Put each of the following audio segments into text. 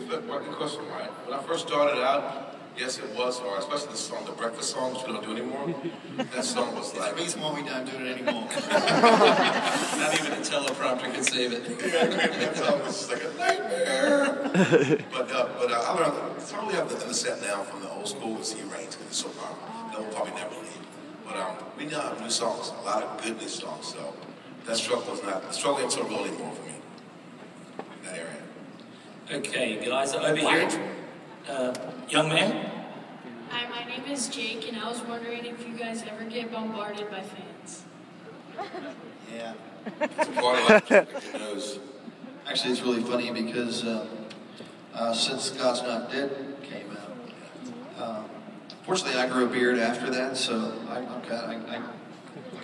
good question, right? When I first started out, yes, it was hard, especially the song, the breakfast songs we don't do anymore. That song was like... There's a reason why we don't do it anymore. Not even a teleprompter can save it. That song was like a nightmare. But I learned, it's hardly have the set now from the old school with C Range, because it's so powerful. That will probably never leave. But we now have new songs, a lot of good new songs, so that struggle is not, the struggle ain't so real anymore for me in that area. Okay, guys, over here. Young man? Hi, my name is Jake, and I was wondering if you guys ever get bombarded by fans. Yeah. It's a part of life, who knows? Actually, it's really funny because since God's Not Dead came out, fortunately I grew a beard after that, so I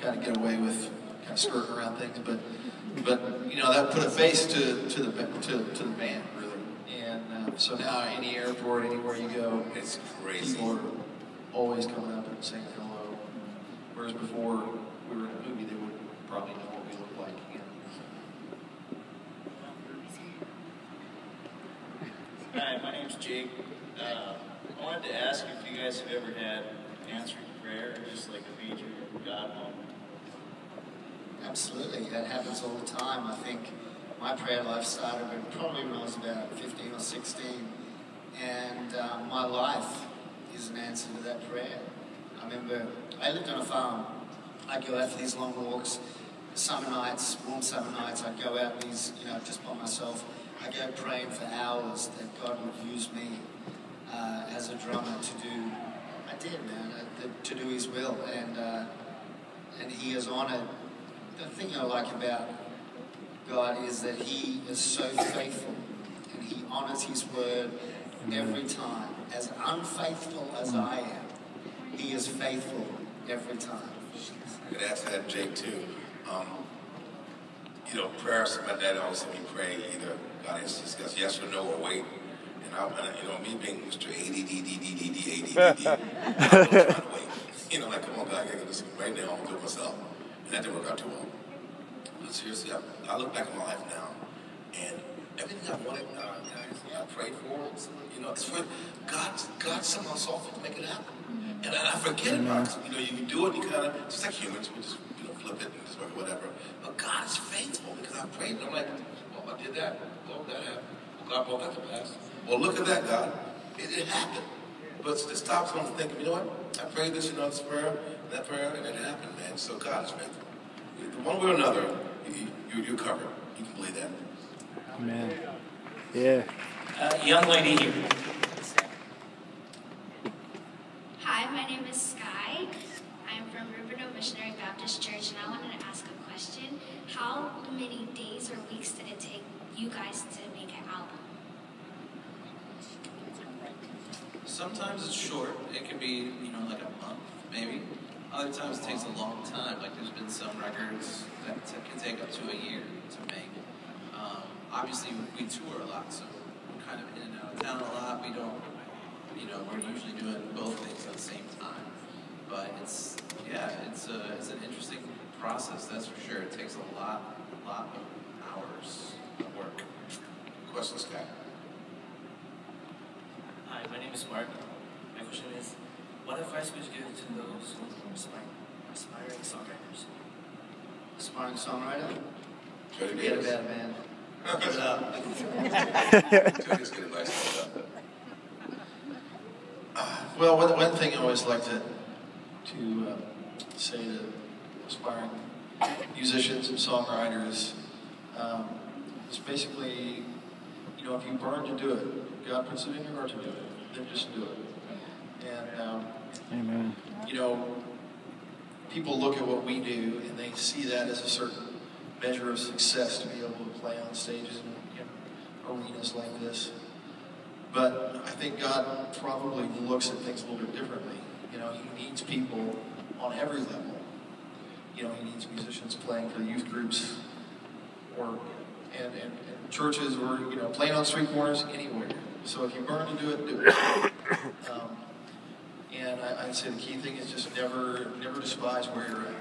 kind of get away with kind of skirting around things, but you know, that put a face to the band, really. And so now any airport, anywhere you go, It's crazy. people are always coming up and saying hello. Whereas before we were in a movie, they would probably know what we looked like. You know. Hi, my name's Jake. I wanted to ask if you guys have ever had answered prayer, just like a major God moment. Absolutely, that happens all the time. I think my prayer life started probably when I was about 15 or 16, and my life is an answer to that prayer. I remember I lived on a farm. I'd go out for these long walks, summer nights, warm summer nights. I'd go out these, you know, just by myself. I'd go praying for hours that God would use me as a drummer to do. I did, man, to do His will, and He is honored. The thing I like about God is that He is so faithful, and He honors His word every time. As unfaithful as I am, He is faithful every time. I could ask that, Jake, too. You know, prayers, my dad always said me pray either God answers yes or no or wait. And you know, me being Mr. ADD, I was trying to wait. You know, like, come on, God, I gotta do this right now, I'll do it myself. And that didn't work out too well. But seriously, I look back at my life now, and everything I wanted, guys, I prayed for, you know, it's for God somehow saw fit to make it happen. And I forget about it. You know, you do it, you kind of, just like humans, we just, you know, flip it and just whatever. But God is faithful because I prayed, and I'm like, oh, I did that. Oh, that happened. Well, God brought that to pass. Well, look at that, God. It happened. But it stops someone thinking, you know what? I prayed this, you know, this prayer, that prayer, and it happened, man. So God is faithful. One way or another, you're covered. You can believe that. Amen. Yeah. Young lady here. Hi, my name is Sky. I'm from Rubino Missionary Baptist Church, and I wanted to ask a question. How many days or weeks did it take you guys to make an album? Sometimes it's short. It can be, you know, like a month, maybe. Other times it takes a long time. Like there's been some records that can take up to a year to make. Obviously, we tour a lot, so we're kind of in and out of town a lot. We don't, you know, we're usually doing both things at the same time. But it's an interesting process, that's for sure. It takes a lot of hours of work. Question, Scott. Hi, my name is Mark. My question is, what advice would you give to those aspiring songwriters? Aspiring songwriter? Forget about it, man. Give it up. Jody's good advice. Well, one thing I always like to say to aspiring musicians and songwriters is basically, you know, if you burn to do it, God puts it in your heart to do it, then just do it. And, Amen. you know, people look at what we do and they see that as a certain measure of success to be able to play on stages and arenas like this. But I think God probably looks at things a little bit differently. You know, He needs people on every level. You know, He needs musicians playing for youth groups and churches or, you know, playing on street corners, anywhere. So if you burn to do it, do it. And I'd say the key thing is just never despise where you're at.